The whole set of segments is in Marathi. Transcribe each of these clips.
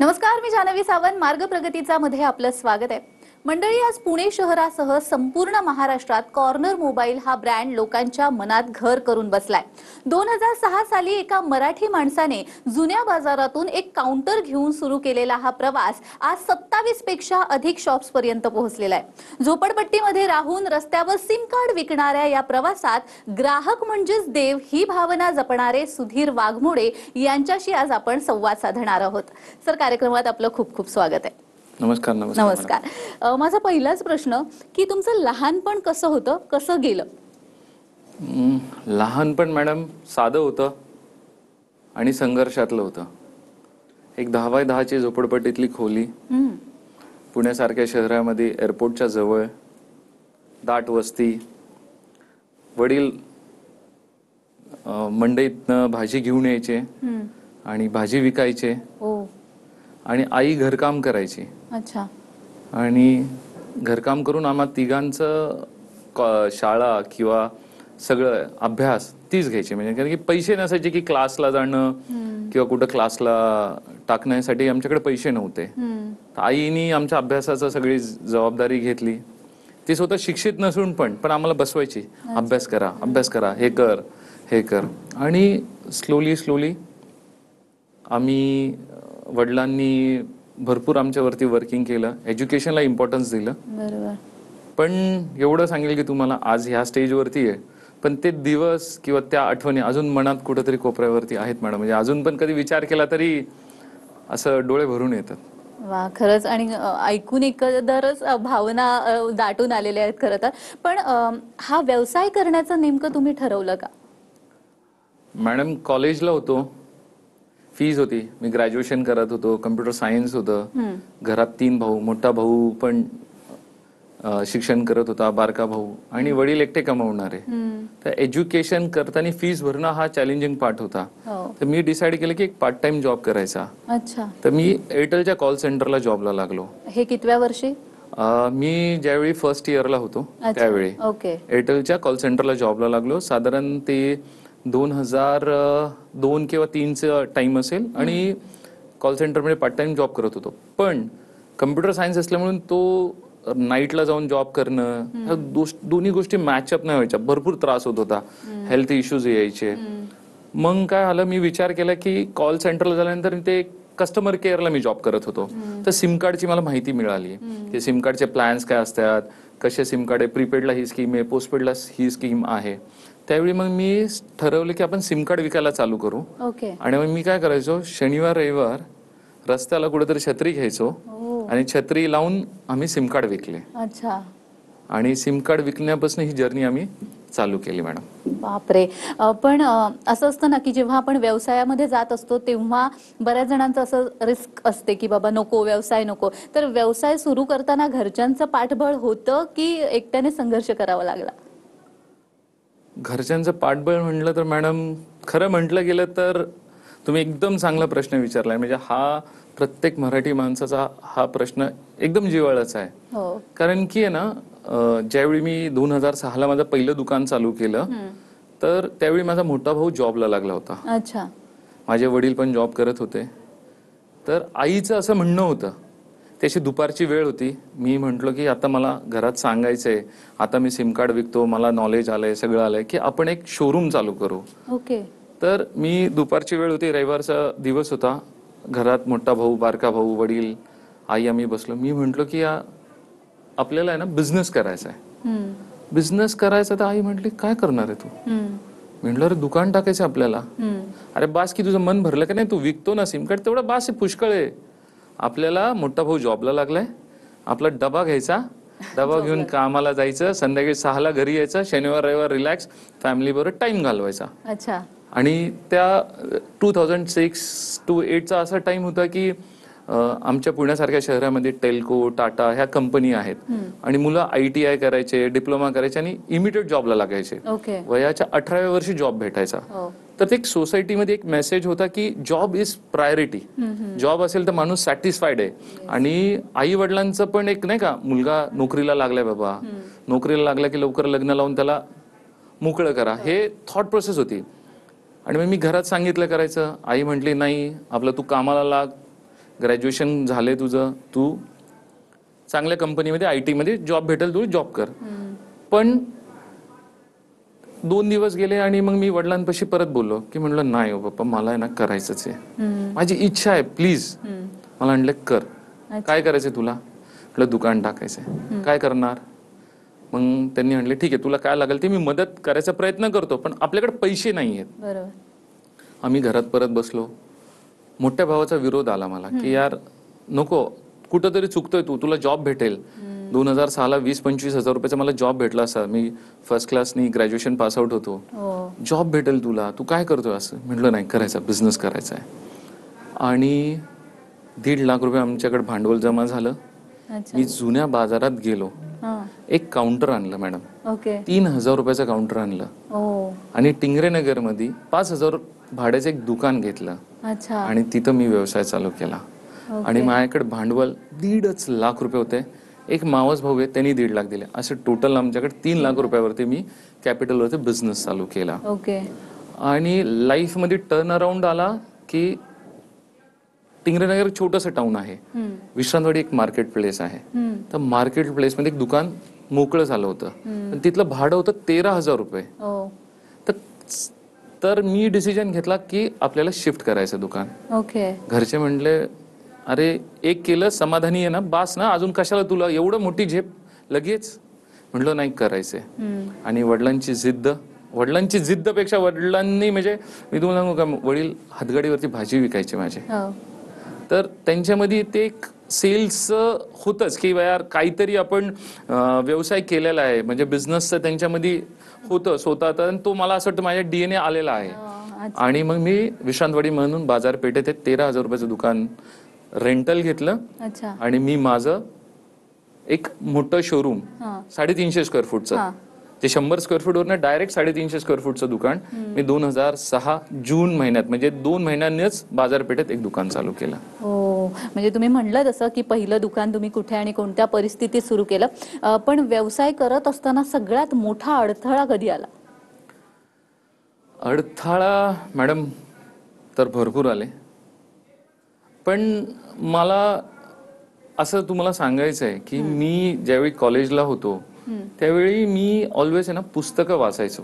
नमस्कार, मी जानवी सावंत. मार्ग प्रगतीचा मध्ये आपलं स्वागत आहे. मंडळी, आज पुणे शहरासह संपूर्ण महाराष्ट्रात कॉर्नर मोबाईल हा ब्रँड लोकांच्या मनात घर करून बसलाय. 2006 साली एका मराठी माणसाने जुन्या बाजारातून एक काउंटर घेऊन सुरू केलेला हा प्रवास आज 27 पेक्षा अधिक शॉप्स पर्यंत पोहोचलेला आहे. झोपडपट्टीमध्ये राहून रस्त्यावर सिम कार्ड विकणाऱ्या या प्रवासात ग्राहक म्हणजेच देव ही भावना जपणारे सुधीर वाघमोडे यांच्याशी आज आपण संवाद साधणार आहोत. सर, कार्यक्रमात आपलं खूप खूप स्वागत आहे. नमस्कार. नमस्कार. माझा पहिलाच प्रश्न की तुमचं लहानपण कसं होतं, कसं गेलं? लहानपण मॅडम साधं होतं आणि संघर्षातलं होतं. एक 10 बाय 10 ची झोपडपट्टीतली खोली, पुण्यासारख्या शहरामध्ये एअरपोर्टच्या जवळ, दाट वस्ती. वडील मंडईतनं भाजी घेऊन यायचे आणि भाजी विकायचे आणि आई घरकाम करायची. अच्छा. आणि घरकाम करून आम्हा तिघांचं शाळा किंवा सगळं अभ्यास तीच घ्यायची. म्हणजे कारण की पैसे नसायचे की क्लासला जाणं किंवा कुठं क्लासला टाकण्यासाठी आमच्याकडे पैसे नव्हते. आईनी आमच्या अभ्यासाचं सगळी जबाबदारी घेतली. ती स्वतः शिक्षित नसून पण आम्हाला बसवायची, अभ्यास करा, हे कर. आणि स्लोली आम्ही, वडिलांनी भरपूर आमच्यावरती वर्किंग केलं, एज्युकेशनला इम्पॉर्टन्स दिलं. बरोबर. पण एवढं सांगेल की तुम्हाला आज ह्या स्टेजवरती आहे, पण ते दिवस किंवा त्या आठवणी अजून मनात कुठेतरी कोपऱ्यावरती आहेत मॅडम. म्हणजे अजून पण कधी विचार केला तरी असं डोळे भरून येतात. वा, खरंच. आणि ऐकून एकंदरच भावना दाटून आलेल्या आहेत खरं तर. पण हा व्यवसाय करण्याचं नेमकं तुम्ही ठरवलं का? मॅडम, कॉलेजला होतो, फीज होती, मी ग्रॅज्युएशन करत होतो, कम्प्युटर सायन्स होतं. घरात 3 भाऊ, मोठा भाऊ पण शिक्षण करत होता, बारका भाऊ, आणि वडील एकटे कमावणारे. तर एज्युकेशन करताना फीस भरणं हा चॅलेंजिंग पार्ट होता. तर मी डिसाईड केलं की एक पार्ट टाइम जॉब करायचा. अच्छा. तर मी एअरटेलच्या कॉल सेंटरला जॉबला लागलो. हे कितव्या वर्षी? मी ज्यावेळी फर्स्ट इयरला होतो त्यावेळी एअरटेलच्या कॉल सेंटरला जॉबला लागलो. साधारण ते 2002 किंवा 3चा टाइम असेल. आणि कॉल सेंटरमध्ये पार्ट टाइम जॉब करत होतो. पण कम्प्युटर सायन्स असल्यामुळे तो नाईटला जाऊन जॉब करणं, दोन्ही गोष्टी मॅचअप नाही व्हायच्या. भरपूर त्रास होत होता, हेल्थ इश्यूज यायचे. मग काय आलं, मी विचार केला की कॉल सेंटरला झाल्यानंतर ते कस्टमर केअरला मी जॉब करत होतो. तर सिम कार्डची मला माहिती मिळाली की सिम कार्डचे प्लॅन्स काय असतात, कसे सिम कार्ड आहे, प्रीपेडला ही स्कीम आहे, पोस्टपेडला ही स्कीम आहे. त्यावेळी मग मी ठरवलं की आपण सिम कार्ड विकायला चालू करू. आणि मग मी काय करायचो, शनिवार रविवार रस्त्याला कुठेतरी छत्री घ्यायचो आणि छत्री लावून आम्ही सिम कार्ड विकले. अच्छा. आणि सिम कार्ड विकण्यापासून ही जर्नी आम्ही चालू केली मॅडम. बापरे. पण असं असतं ना की जेव्हा आपण व्यवसायामध्ये जात असतो तेव्हा बऱ्याच जणांचं असं रिस्क असते की बाबा नको, व्यवसाय नको. तर व्यवसाय सुरू करताना घरच्यांचं पाठबळ होतं की एकट्याने संघर्ष करावा लागला? घरच्यांचं पाठबळ म्हटलं तर मॅडम, खरं म्हटलं गेलं तर तुम्ही एकदम चांगला प्रश्न विचारलाय. म्हणजे हा प्रत्येक मराठी माणसाचा हा प्रश्न एकदम जिव्हाळ्याचा आहे. कारण की आहे ना, ज्यावेळी मी 2006ला माझं पहिलं दुकान चालू केलं, तर त्यावेळी माझा मोठा भाऊ जॉबला लागला होता. अच्छा. माझे वडील पण जॉब करत होते. तर आईचं असं म्हणणं होतं, त्याची दुपारची वेळ होती. मी म्हटलो की आता मला घरात सांगायचंय, आता मी सिम कार्ड विकतो, मला नॉलेज आलंय, सगळं आलंय, की आपण एक शोरूम चालू करू. तर मी दुपारची वेळ होती, रविवारचा दिवस होता. घरात मोठा भाऊ, बारका भाऊ, वडील, आई, आम्ही बसलो. मी म्हटलो की आपल्याला आहे ना बिझनेस करायचा आहे. बिझनेस करायचा. तर आई म्हटली काय करणार आहे तू? म्हटलं अरे दुकान टाकायचं आपल्याला. अरे बास की तुझं मन भरलं का नाही, तू विकतो ना सिम कार्ड, तेवढं बास आहे, पुष्कळ आहे. आपल्याला मोठा भाऊ जॉबला लागलाय, आपला डबा घ्यायचा, डबा घेऊन कामाला जायचं, संध्याकाळी 6ला घरी यायचं, शनिवार रविवार रिलॅक्स फॅमिली बरोबर टाइम घालवायचा. अच्छा. आणि त्या 2006 to 8चा असा टाइम होता की आमच्या पुण्यासारख्या शहरामध्ये टेल्को, टाटा ह्या कंपनी आहेत. आणि मुलं ITI करायचे, डिप्लोमा करायचे आणि इमिडिएट जॉबला लागायचे. वयाच्या 18व्या वर्षी जॉब भेटायचा. तर ते एक सोसायटीमध्ये एक मेसेज होता की जॉब इज प्रायोरिटी. जॉब असेल तर माणूस सॅटिस्फाईड आहे. आणि आई वडिलांचं पण एक नाही का, मुलगा नोकरीला लागलाय बाबा, नोकरीला लागला की लवकर लग्न लावून त्याला मोकळं करा, हे थॉट प्रोसेस होती. आणि मग मी घरात सांगितलं करायचं. आई म्हटली नाही, आपलं तू कामाला लाग, ग्रॅज्युएशन झाले तुझं, तू चांगल्या कंपनीमध्ये IT मध्ये जॉब भेटेल, तू जॉब कर. पण 2 दिवस गेले आणि मग मी वडिलांपाशी परत बोललो की म्हणलं नाही हो पप्पा, मला आहे ना करायचंच आहे, माझी इच्छा आहे, प्लीज. मला म्हणले कर. काय करायचंय तुला? म्हटलं दुकान टाकायचंय. काय करणार? मग त्यांनी म्हणले ठीक आहे, तुला काय लागेल ते मी मदत करायचा प्रयत्न करतो, पण आपल्याकडे पैसे नाही आहेत. बरोबर. आम्ही घरात परत बसलो. मोठ्या भावाचा विरोध आला मला की यार नको, कुठंतरी चुकतोय तू, तुला जॉब भेटेल. 2006ला 20-25 हजार रुपयाचा मला जॉब भेटला असता. मी फर्स्ट क्लासनी ग्रॅज्युएशन पास आउट होतो. जॉब भेटेल तुला, तू काय करतोय असं? म्हटलं नाही, करायचा, बिझनेस करायचा आहे. आणि 1.5 लाख रुपये आमच्याकडे भांडवल जमा झालं. मी जुन्या बाजारात गेलो, एक काउंटर आणलं मॅडम. 3,000 रुपयाचं काउंटर आणलं आणि टिंगरेनगर मध्ये 5,000 भाड्याचं एक दुकान घेतलं आणि तिथं मी व्यवसाय चालू केला. आणि माझ्याकडे भांडवल 1.5 लाख रुपये होते. एक मावस भाऊ आहे, त्यांनी 1.5 लाख दिले. असं टोटल आमच्याकडे 3 लाख रुपयावरती मी कॅपिटलवरती बिझनेस चालू केला. आणि लाईफ मध्ये टर्न अराउंड आला की टिंगरेनगर छोटंसं टाउन आहे, विश्रांतवाडी एक मार्केट प्लेस आहे. तर मार्केट प्लेस मध्ये एक दुकान मोकळं झालं होतं, पण तिथलं भाडं होतं 13,000 रुपये. तर मी डिसिजन घेतला की आपल्याला शिफ्ट करायचं दुकान. घरचे म्हणले अरे एक केलं, समाधानी आहे ना, बास ना, अजून कशाला तुला एवढं मोठी झेप लगेच? म्हटलं नाही, करायचंय. आणि वडिलांची जिद्दपेक्षा वडिलांनी, म्हणजे मी तुम्हाला सांगू का, वडील हातगाडीवरती भाजी विकायचे माझे. तर त्यांच्यामध्ये ते एक सेल्स होतच की यार काहीतरी आपण व्यवसाय केलेला आहे, म्हणजे बिझनेसचं त्यांच्यामध्ये होतं स्वतः. तो मला असं वाटतं माझ्या DNA आलेला आहे. आणि मग मी विश्रांतवाडी म्हणून बाजारपेठेत 13,000 रुपयाचं दुकान रेंटल घेतलं. आणि मी माझं एक मोठं शोरूम 350 स्क्वेअर फूटचं, ते 100 स्क्वेअर फूटवरनं डायरेक्ट 350 स्क्वेअर फूटचं दुकान मी 2006 जून महिन्यात, म्हणजे 2 महिन्यांनीच बाजारपेठेत एक दुकान चालू केलं. म्हणजे तुम्ही म्हणलं तसं की पहिलं दुकान तुम्ही कुठे आणि कोणत्या परिस्थितीत सुरू केलं, पण व्यवसाय करत असताना सगळ्यात मोठा अडथळा कधी आला? अडथळा मॅडम तर भरपूर आले, पण मला असं तुम्हाला सांगायचं आहे की मी ज्यावेळी कॉलेजला होतो त्यावेळी मी ऑलवेज आहे ना पुस्तकं वाचायचो.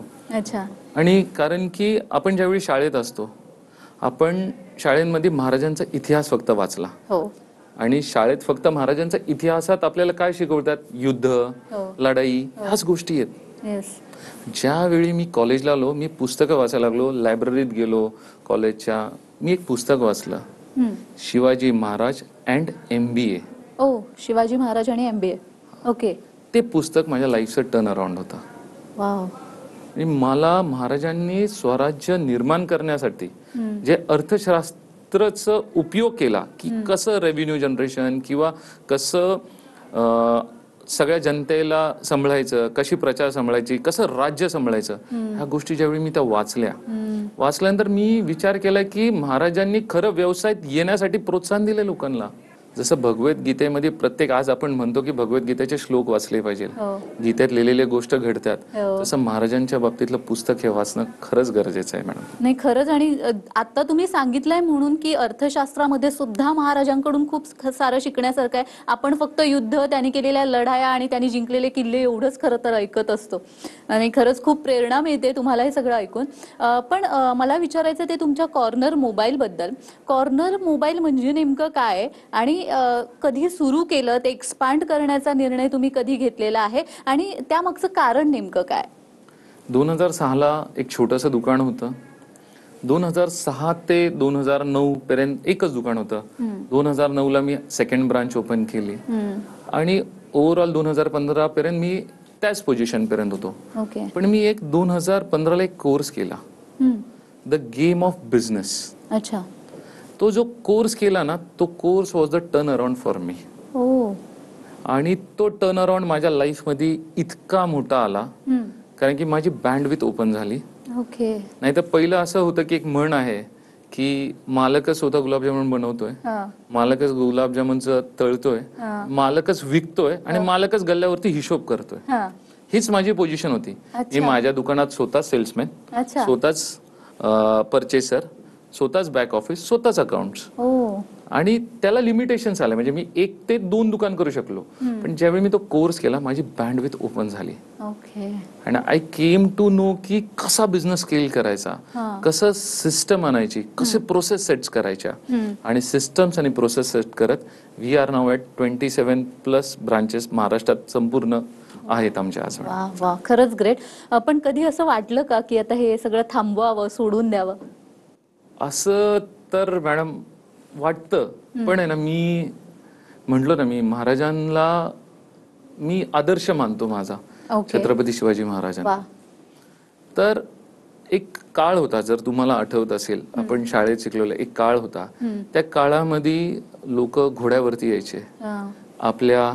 आणि कारण की आपण ज्यावेळी शाळेत असतो, आपण शाळेमध्ये महाराजांचा इतिहास फक्त वाचला. आणि शाळेत फक्त महाराजांच्या इतिहासात आपल्याला काय शिकवतात? युद्ध, लढाई, ह्याच गोष्टी आहेत. ज्यावेळी मी कॉलेजला आलो, मी पुस्तकं वाचायला लागलो, लायब्ररीत गेलो कॉलेजच्या. मी एक पुस्तक वाचलं, शिवाजी महाराज अँड MBA. शिवाजी महाराज आणि MBA. ते पुस्तक माझ्या लाईफचं टर्न अराउंड होतं. आणि मला महाराजांनी स्वराज्य निर्माण करण्यासाठी जे अर्थशास्त्राचा उपयोग केला, की कसं रेव्हेन्यू जनरेशन किंवा कसं सगळ्या जनतेला सांभाळायचं, कशी प्रजा सांभाळायची, कसं राज्य सांभाळायचं, ह्या गोष्टी ज्यावेळी मी त्या वाचल्यानंतर मी विचार केला की महाराजांनी खरं व्यवसायात येण्यासाठी प्रोत्साहन दिले लोकांना. जसं भगवद्गीतेमध्ये प्रत्येक, आज आपण म्हणतो की भगवद्गीतेचे श्लोक वाचले पाहिजे, गीतेत लिहिलेले गोष्ट घडतात, तसं महाराजांच्या बाबतीतलं पुस्तक हे वाचणं खरंच गरजेचं आहे मॅडम. नाही, खरंच. आणि आता तुम्ही सांगितलंय म्हणून की अर्थशास्त्रामध्ये सुद्धा महाराजांकडून खूप सारं शिकण्यासारखं आहे. आपण फक्त युद्ध, त्यांनी केलेल्या लढाया आणि त्यांनी जिंकलेले किल्ले एवढंच खरं तर ऐकत असतो. आणि खरंच खूप प्रेरणा मिळते तुम्हाला हे सगळं ऐकून. पण मला विचारायचं ते तुमच्या कॉर्नर मोबाईल बद्दल. कॉर्नर मोबाईल म्हणजे नेमकं काय आणि कधी सुरू केलं, ते एक्सपांड करण्याचा निर्णय तुम्ही कधी घेतलेला आहे आणि त्यामागचं कारण नेमकं काय? 2006ला एक छोटंसं दुकान होतं. 2006 ते 2009 पर्यंत एकच दुकान होतं. 2009ला मी सेकंड ब्रांच ओपन केली आणि ओव्हरऑल 2015 पर्यंत मी त्याच पोझिशन पर्यंत होतो. पण मी 2015ला एक कोर्स केला, द गेम ऑफ बिझनेस. तो जो कोर्स केला ना, तो course was the turn around for me. आणि तो टर्न अराउंड माझ्या लाईफ मध्ये इतका मोठा आला कारण की माझी बँडविथ ओपन झाली. नाही तर पहिलं असं होतं की एक म्हण आहे की मालकच स्वतः गुलाबजामुन बनवतोय, मालकच गुलाबजामुनचं तळतोय, मालकच विकतोय आणि मालकच गल्ल्यावरती हिशोब करतोय. हीच माझी पोझिशन होती. मी माझ्या दुकानात स्वतःच सेल्समॅन, स्वतःच परचेसर, स्वतःच बॅक ऑफिस, स्वतःच अकाउंट्स. आणि त्याला लिमिटेशन्स आले. म्हणजे मी 1 ते 2 दुकान करू शकलो, पण ज्यावेळी मी तो कोर्स केला माझी बँडविथ ओपन झाली. Okay. And I came to know की कसा बिझनेस स्केल करायचा, कसं सिस्टम आणायची, कसे प्रोसेस सेट्स करायच्या. आणि सिस्टम्स आणि प्रोसेस सेट करत we are now at 27+ branches महाराष्ट्रात संपूर्ण आहेत आमच्या आज. वा वा, खरंच ग्रेट. पण कधी असं वाटलं का की आता हे सगळं थांबवावं, सोडून द्यावं? असं तर मॅडम वाटतं, पण आहे ना, मी म्हटलो ना, मी महाराजांना मी आदर्श मानतो माझा, छत्रपती शिवाजी महाराजांना. तर एक काळ होता, जर तुम्हाला आठवत असेल, आपण शाळेत शिकलेला एक काळ होता. त्या काळामध्ये लोक घोड्यावरती यायचे, आपल्या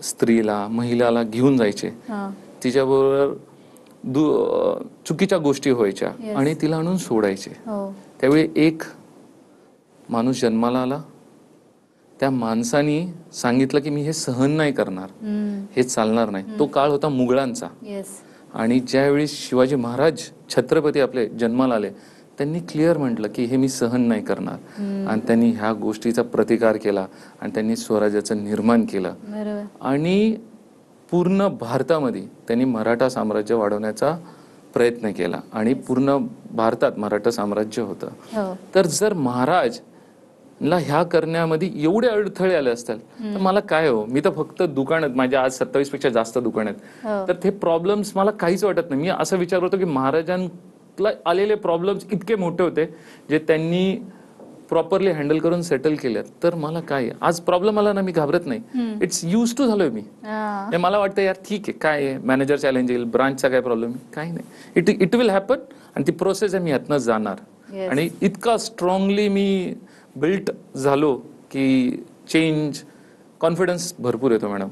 स्त्रीला महिलाला घेऊन जायचे, तिच्याबरोबर चुकीच्या गोष्टी व्हायच्या आणि तिला आणून सोडायचे. त्यावेळी एक माणूस जन्माला आला, त्या माणसाने सांगितलं की मी हे सहन नाही करणार, हे चालणार नाही. तो काळ होता मुघलांचा. आणि ज्यावेळी शिवाजी महाराज छत्रपती आपले जन्माला आले, त्यांनी क्लिअर म्हटलं की हे मी सहन नाही करणार. आणि त्यांनी ह्या गोष्टीचा प्रतिकार केला आणि त्यांनी स्वराज्याचं निर्माण केलं. आणि पूर्ण भारतामध्ये त्यांनी मराठा साम्राज्य वाढवण्याचा प्रयत्न केला आणि पूर्ण भारतात मराठा साम्राज्य होतं. तर जर महाराज ला ह्या करण्यामध्ये एवढे अडथळे आले असतील तर मला काय हो, मी तर फक्त दुकानात, माझ्या आज 27 पेक्षा जास्त दुकान आहेत, तर ते प्रॉब्लेम्स मला काहीच वाटत नाही. मी असा विचार करतो की महाराजांना आलेले प्रॉब्लेम्स इतके मोठे होते जे त्यांनी प्रॉपरली हँडल करून सेटल केले. तर मला काय आज प्रॉब्लेम आला ना, मी घाबरत नाही. इट्स यूज टू झालोय मी. मला वाटतं यार ठीक आहे, काय आहे, मॅनेजर चॅलेंज येईल, ब्रांचचा काय प्रॉब्लेम, काही नाही, इट विल हॅपन. आणि ती प्रोसेस आहे, मी यातनं जाणार. आणि इतका स्ट्रॉंगली मी बिल्ट झालो की चेंज, कॉन्फिडन्स भरपूर येतो मॅडम.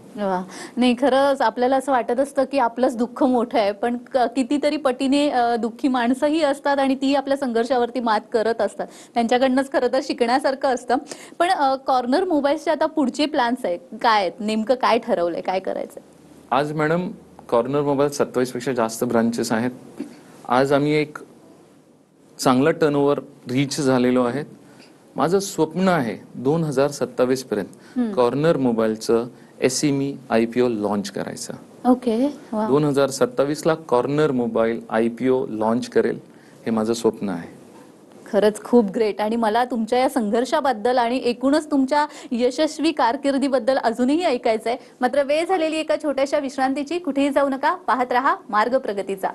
नाही, खरंच आपल्याला असं वाटत असतं की आपलंच दुःख मोठं आहे, पण कितीतरी पटीने दुःखी माणसंही असतात आणि ती आपल्या संघर्षावरती मात करत असतात. त्यांच्याकडनंच खरं तर शिकण्यासारखं असतं. पण कॉर्नर मोबाईल्सचे आता पुढचे प्लॅन्स आहेत, काय आहेत, नेमकं काय ठरवलंय, काय करायचं आज? मॅडम, कॉर्नर मोबाईल 27 पेक्षा जास्त ब्रांचेस आहेत. आज आम्ही एक चांगला टर्नओव्हर रीच झालेलो आहे. माझं स्वप्न आहे 2027 पर्यंत कॉर्नर मोबाईलचं SME IPO लॉन्च करायचं. ओके. 2027 ला कॉर्नर मोबाईल IPO लॉन्च करेल, हे माझं स्वप्न आहे. खरंच खूप ग्रेट. आणि मला तुमच्या या संघर्षाबद्दल आणि एकूणच तुमच्या यशस्वी कारकिर्दीबद्दल अजूनही ऐकायचंय. मात्र वेळ झालेली एका छोट्याशा विश्रांतीची. कुठेही जाऊ नका, पाहत रहा मार्ग प्रगतीचा.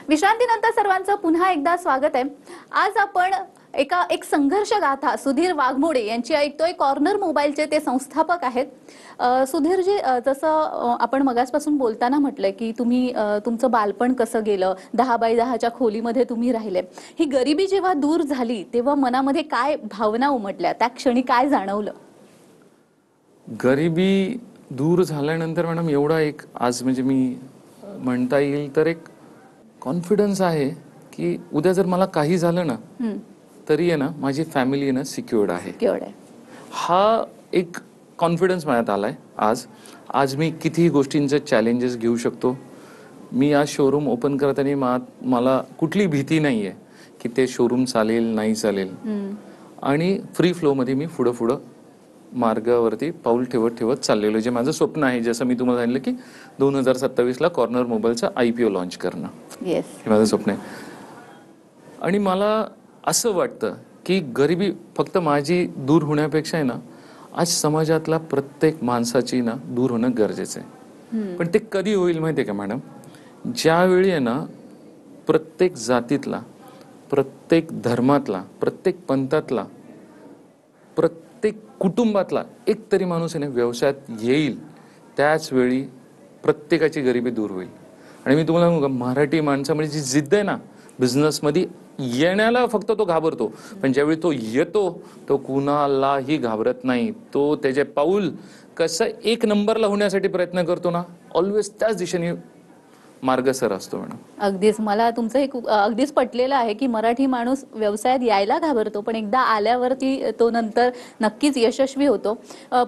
विश्रांतीनंतर सर्वांचं पुन्हा एकदा स्वागत आहे. आज आपण एक संघर्ष गाथा सुधीर वाघमोडे यांची ऐकतोय. कॉर्नर मोबाईलचे ते संस्थापक आहेत. सुधीरजी, जसं आपण मगासपासून बोलताना म्हटलंय की तुम्ही तुमचं बालपण कसं गेलं, 10x10च्या खोलीमध्ये तुम्ही राहिले. ही गरिबी जेव्हा दूर झाली तेव्हा मनामध्ये काय भावना उमटल्या, त्या क्षणी काय जाणवलं? गरिबी दूर झाल्यानंतर मॅडम एवढा एक आज म्हणजे मी म्हणता येईल तर एक कॉन्फिडन्स आहे की उद्या जर मला काही झालं ना तरी आहे ना माझी फॅमिली ना सिक्युअर्ड आहे. हा एक कॉन्फिडन्स माझ्यात आलाय आज. आज मी कितीही गोष्टींचे चॅलेंजेस घेऊ शकतो. मी आज शोरूम ओपन करताना मला कुठली भीती नाहीये की ते शोरूम चालेल नाही चालेल. आणि फ्री फ्लो मध्ये मी पुढं मार्गावरती पाऊल ठेवत चाललेलो, जे माझं स्वप्न आहे. जसं मी तुम्हाला सांगितलं की 2027 ला कॉर्नर मोबाईलचा IPO लॉन्च करणं, हे माझं स्वप्न आहे. आणि मला असं वाटतं की गरिबी फक्त माझी दूर होण्यापेक्षा आहे ना, आज समाजातला प्रत्येक माणसाची ना दूर होणं गरजेचं आहे. पण ते कधी होईल माहितीये का मॅडम? ज्यावेळी आहे ना प्रत्येक जातीतला, प्रत्येक धर्मातला, प्रत्येक पंथातला, प्रत्येक कुटुंबातला एक तरी माणूस आहे ना व्यवसायात येईल, त्याच वेळी प्रत्येकाची गरिबी दूर होईल. आणि मी तुम्हाला सांगू का, मराठी माणसामध्ये जी जिद्द आहे ना बिझनेसमध्ये येण्याला, फक्त तो घाबरतो, पण ज्यावेळी तो येतो तो कुणालाही घाबरत नाही. तो त्याचे पाऊल कसं 1 नंबरला होण्यासाठी प्रयत्न करतो ना, ऑलवेज त्याच दिशेने मार्गसर असतो मॅडम. अगदीच मला तुमचं हे अगदीच पटलेलं आहे की मराठी माणूस व्यवसायात यायला घाबरतो, पण एकदा आल्यावरती तो नंतर नक्कीच यशस्वी होतो.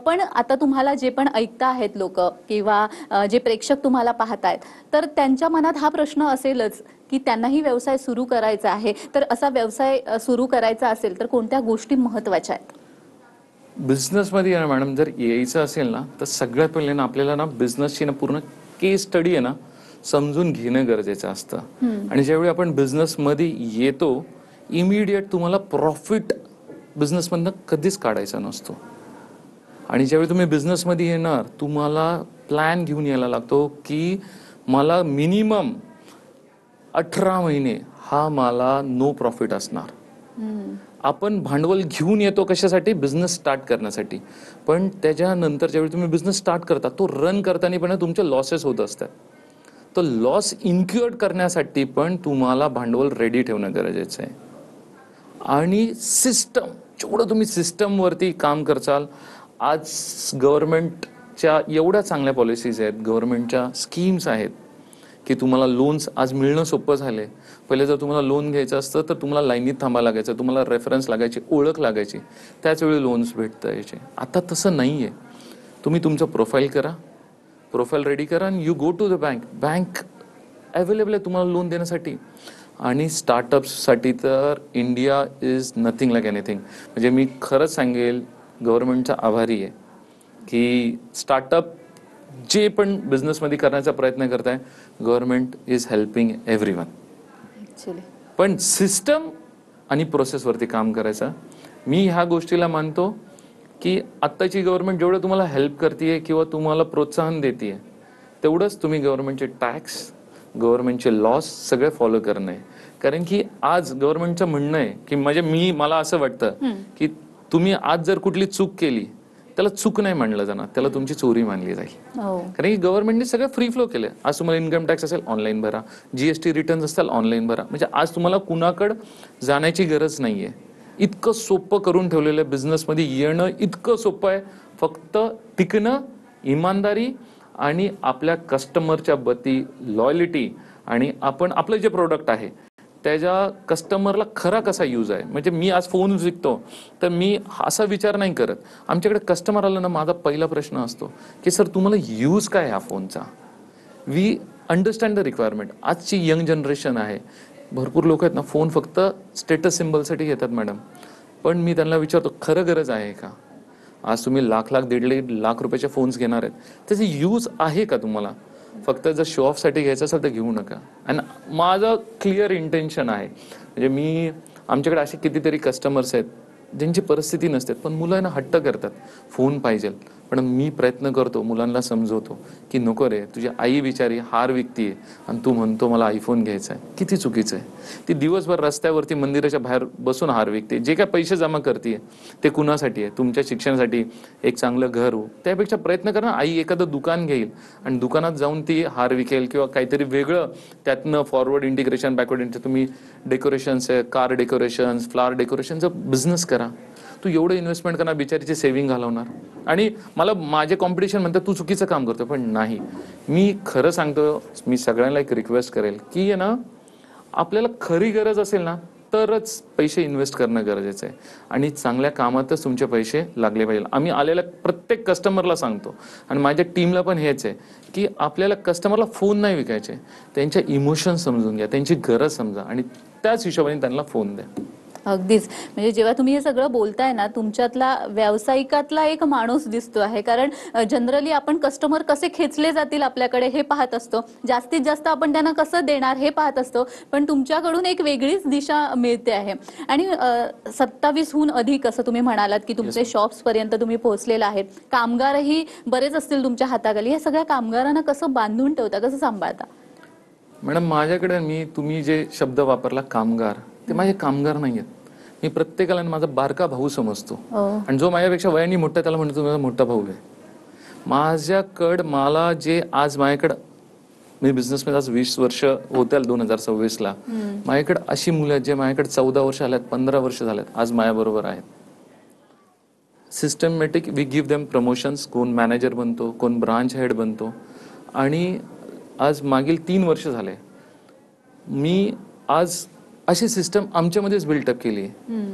पण आता तुम्हाला जे पण ऐकता आहेत लोक किंवा जे प्रेक्षक तुम्हाला पाहतायत, तर त्यांच्या मनात हा प्रश्न असेलच की त्यांनाही व्यवसाय सुरू करायचा आहे. तर असा व्यवसाय सुरू करायचा असेल तर कोणत्या गोष्टी महत्त्वाच्या आहेत? बिझनेसमध्ये ना मॅडम जर यायचं असेल ना, तर सगळ्यात पहिले ना आपल्याला ना बिझनेसची ना पूर्ण केस स्टडी आहे ना समजून घेणं गरजेचं असतं. आणि ज्यावेळी आपण बिझनेसमध्ये येतो, इमिडिएट तुम्हाला प्रॉफिट बिझनेसमधनं कधीच काढायचा नसतो. आणि ज्यावेळी तुम्ही बिझनेसमध्ये येणार, तुम्हाला प्लॅन घेऊन यायला लागतो की मला मिनिमम 18 महिने हा मला नो प्रॉफिट असणार. आपण भांडवल घेऊन येतो कशासाठी? बिझनेस स्टार्ट करण्यासाठी. पण त्याच्यानंतर ज्यावेळी तुम्ही बिझनेस स्टार्ट करता, तो रन करताना पण तुमचे लॉसेस होत असतात. तो लॉस इन्क्युअर करण्यासाठी पण तुम्हाला भांडवल रेडी ठेवणं गरजेचं आहे. आणि सिस्टम, जेवढं तुम्ही सिस्टमवरती काम करचाल, आज गव्हर्नमेंटच्या एवढ्या चांगल्या पॉलिसीज आहेत, गव्हर्नमेंटच्या स्कीम्स आहेत की तुम्हाला लोन्स आज मिळणं सोपं झाले. पहिले जर तुम्हाला लोन घ्यायचं असतं तर तुम्हाला लाईनीत थांबायला लागायचं, तुम्हाला रेफरन्स लागायची, ओळख लागायची, त्याच वेळी लोन्स भेटता यायचे. आता तसं नाही आहे. तुम्ही तुमचं प्रोफाईल करा, प्रोफाईल रेडी करा आणि you go to the bank. Bank available आहे तुम्हाला लोन देण्यासाठी. आणि स्टार्टअप्ससाठी तर India is nothing like anything. म्हणजे मी खरंच सांगेल, गव्हर्नमेंटचा आभारी आहे की स्टार्टअप जे पण बिझनेसमध्ये करण्याचा प्रयत्न करत आहे, गव्हर्नमेंट इज हेल्पिंग एव्हरीवन. पण सिस्टम आणि प्रोसेसवरती काम करायचं. मी ह्या गोष्टीला मानतो की आत्ताची गव्हर्नमेंट जेवढं तुम्हाला हेल्प करते किंवा तुम्हाला प्रोत्साहन देते, तेवढंच तुम्ही गव्हर्नमेंटचे टॅक्स, गव्हर्नमेंटचे लॉस सगळे फॉलो करणं आहे. कारण की आज गव्हर्नमेंटचं म्हणणं आहे की म्हणजे मला असं वाटतं की तुम्ही आज जर कुठली चूक केली, त्याला चूक नाही मानलं जाणार, त्याला तुमची चोरी मानली जाईल. कारण की गव्हर्नमेंटने सगळं फ्री फ्लो केलं. आज तुम्हाला इन्कम टॅक्स असेल ऑनलाईन भरा, जीएसटी रिटर्न्स असतील ऑनलाईन भरा. म्हणजे आज तुम्हाला कुणाकडे जाण्याची गरज नाहीये. इतकं सोपं करून ठेवलेलं आहे. बिझनेसमध्ये येणं इतकं सोपं आहे. फक्त टिकणं, इमानदारी आणि आपल्या कस्टमरच्या प्रती लॉयल्टी आणि आपण आपलं जे प्रोडक्ट आहे त्याच्या कस्टमरला खरा कसा यूज आहे. म्हणजे मी आज फोन विकतो तर मी असा विचार नाही करत. आमच्याकडे कस्टमर आलं ना, माझा पहिला प्रश्न असतो की सर तुम्हाला यूज काय ह्या फोनचा. We understand the requirement. आजची यंग जनरेशन आहे, भरपूर लोक आहेत ना, फोन फक्त स्टेटस सिम्बलसाठी घेतात मॅडम. पण मी त्यांना विचारतो, खरं गरज आहे का? आज तुम्ही लाख 1.5 लाख रुपयाचे फोन्स घेणार आहेत, त्याचे यूज आहे का तुम्हाला? फक्त जर शो ऑफसाठी घ्यायचं असेल तर घेऊ नका. आणि माझं क्लिअर इंटेन्शन आहे. म्हणजे आमच्याकडे असे कितीतरी कस्टमर्स आहेत ज्यांची परिस्थिती नसते, पण मुलांना हट्ट करतात फोन पाहिजे. पण मी प्रयत्न करतो, मुलांना समजवतो की नको रे, तुझी आई बिचारी हार विकतीये आणि तू म्हणतो मला आयफोन घ्यायचा आहे. किती चुकीचं आहे. ती दिवसभर रस्त्यावरती मंदिराच्या बाहेर बसून हार विकते. जे काय पैसे जमा करते ते कुणासाठी आहे? तुमच्या शिक्षणासाठी, एक चांगलं घर हो. त्यापेक्षा प्रयत्न करा, आई एखादं दुकान घेईल आणि दुकानात जाऊन ती हार विकेल किंवा काहीतरी वेगळं त्यातनं फॉरवर्ड इंटिग्रेशन, बॅकवर्ड इंटिग्रेशन, तुम्ही डेकोरेशन्स, कार डेकोरेशन्स, फ्लावर डेकोरेशनचा बिझनेस करा. तू एवढं इन्व्हेस्टमेंट करणार, बिचारीचे सेव्हिंग घालवणार. आणि मला माझे कॉम्पिटिशन म्हणतात तू चुकीचं काम करतो. पण नाही, मी खरं सांगतो, मी सगळ्यांना एक रिक्वेस्ट करेल की आहे ना, आपल्याला खरी गरज असेल ना तरच पैसे इन्व्हेस्ट करणं गरजेचं आहे. आणि चांगल्या कामातच तुमचे पैसे लागले पाहिजे. आम्ही आलेल्या प्रत्येक कस्टमरला सांगतो आणि माझ्या टीमला पण हेच आहे की आपल्याला कस्टमरला फोन नाही विकायचे, त्यांच्या इमोशन्स समजून घ्या, त्यांची गरज समजा आणि त्याच हिशोबाने त्यांना फोन द्या. अगदीच. म्हणजे जेव्हा तुम्ही हे सगळं बोलताय ना, तुमच्यातला व्यावसायिकातला एक माणूस दिसतो आहे. कारण जनरली आपण कस्टमर कसे खेचले जातील आपल्याकडे हे पाहत असतो, जास्तीत जास्त आपण त्यांना कसं देणार हे पाहत असतो. पण तुमच्याकडून एक वेगळीच दिशा मिळते आहे. आणि 27हून अधिक असं तुम्ही म्हणालात की तुमचे शॉप्स पर्यंत तुम्ही पोहोचलेला आहेत. कामगारही बरेच असतील तुमच्या हाताखाली. या सगळ्या कामगारांना कसं बांधून ठेवता, कसं सांभाळता? मॅडम, माझ्याकडे तुम्ही जे शब्द वापरला कामगार, ते माझे कामगार नाही आहेत. मी प्रत्येकाला माझा बारका भाऊ समजतो. आणि जो माझ्यापेक्षा वयाने मोठा त्याला म्हणतो माझा मोठा भाऊ आहे. माझ्याकडं मला जे आज माझ्याकडं, मी बिझनेसमध्ये आज 20 वर्ष होतील 2026ला. माझ्याकडे अशी मुलं आहेत जे माझ्याकडे 14 वर्ष आल्यात, 15 वर्ष झाल्यात, आज माझ्याबरोबर आहेत. Systematic we give them promotions. कोण मॅनेजर बनतो, कोण ब्रांच हेड बनतो. आणि आज मागील 3 वर्ष झाले मी आज अशी सिस्टम आमच्यामध्येच बिल्टअप केली आहे.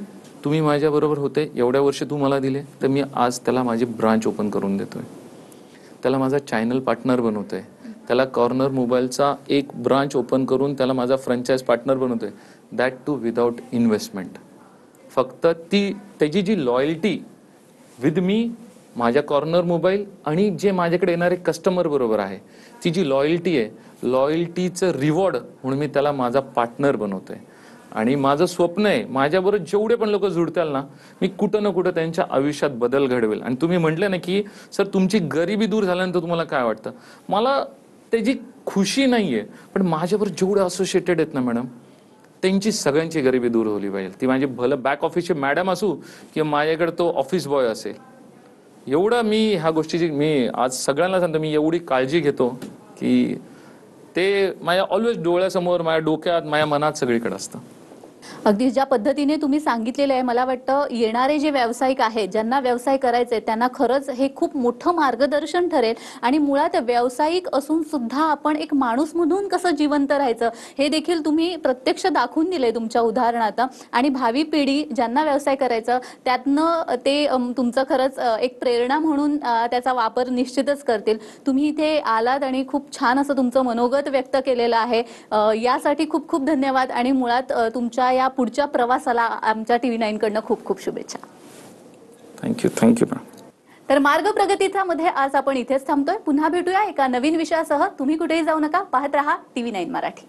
तुम्ही माझ्याबरोबर होते एवढ्या वर्ष तू मला दिले, तर मी आज त्याला माझी ब्रांच ओपन करून देतोय, त्याला माझा चॅनल पार्टनर बनवतोय, त्याला कॉर्नर मोबाईलचा एक ब्रांच ओपन करून त्याला माझा फ्रँचाइज पार्टनर बनवतोय, दॅट टू विदाउट इन्व्हेस्टमेंट. फक्त त्याची जी लॉयल्टी विथ मी, माझ्या कॉर्नर मोबाईल आणि जे माझ्याकडे येणारे कस्टमर बरोबर आहे, ती जी लॉयल्टी आहे, लॉयल्टीचं रिवॉर्ड म्हणून मी त्याला माझा पार्टनर बनवतोय. आणि माझं स्वप्न आहे माझ्याबरोबर जेवढे पण लोक जुडतील ना, मी कुठं ना कुठं त्यांच्या आयुष्यात बदल घडवेल. आणि तुम्ही म्हटले ना की सर तुमची गरिबी दूर झाल्यानंतर तुम्हाला काय वाटतं, मला त्याची खुशी नाहीये, पण माझ्याबरोबर जेवढे असोसिएटेड आहेत ना मॅडम, त्यांची सगळ्यांची गरिबी दूर होली पाहिजे. ती माझी भलं बॅक ऑफिसची मॅडम असू किंवा माझ्याकडे तो ऑफिस बॉय असेल, एवढं मी ह्या गोष्टीची मी आज सगळ्यांना सांगतो, मी एवढी काळजी घेतो की ते माझ्या ऑलवेज डोळ्यासमोर, माझ्या डोक्यात, माझ्या मनात सगळीकडे असतं. अगदी ज्या पद्धतीने तुम्ही सांगितलेलं आहे, मला वाटतं येणारे जे व्यावसायिक आहेत, ज्यांना व्यवसाय करायचे, त्यांना खरंच हे खूप मोठं मार्गदर्शन ठरेल. आणि मुळात व्यावसायिक असून सुद्धा आपण एक माणूस म्हणून कसं जिवंत राहायचं हे देखील तुम्ही प्रत्यक्ष दाखवून दिले तुमच्या उदाहरणात. आणि भावी पिढी ज्यांना व्यवसाय करायचं त्यातनं ते तुमचं खरंच एक प्रेरणा म्हणून त्याचा वापर निश्चितच करतील. तुम्ही इथे आलात आणि खूप छान असं तुमचं मनोगत व्यक्त केलेलं आहे, यासाठी खूप खूप धन्यवाद. आणि मुळात तुमच्या या पुढच्या प्रवासाला आमच्या TV9 कडनं खूप खूप शुभेच्छा. थँक्यू. तर मार्ग प्रगतीचा मध्ये आज आपण इथेच थांबतोय. पुन्हा भेटूया एका नवीन विषयासह. तुम्ही कुठेही जाऊ नका, पाहत रहा TV9 मराठी.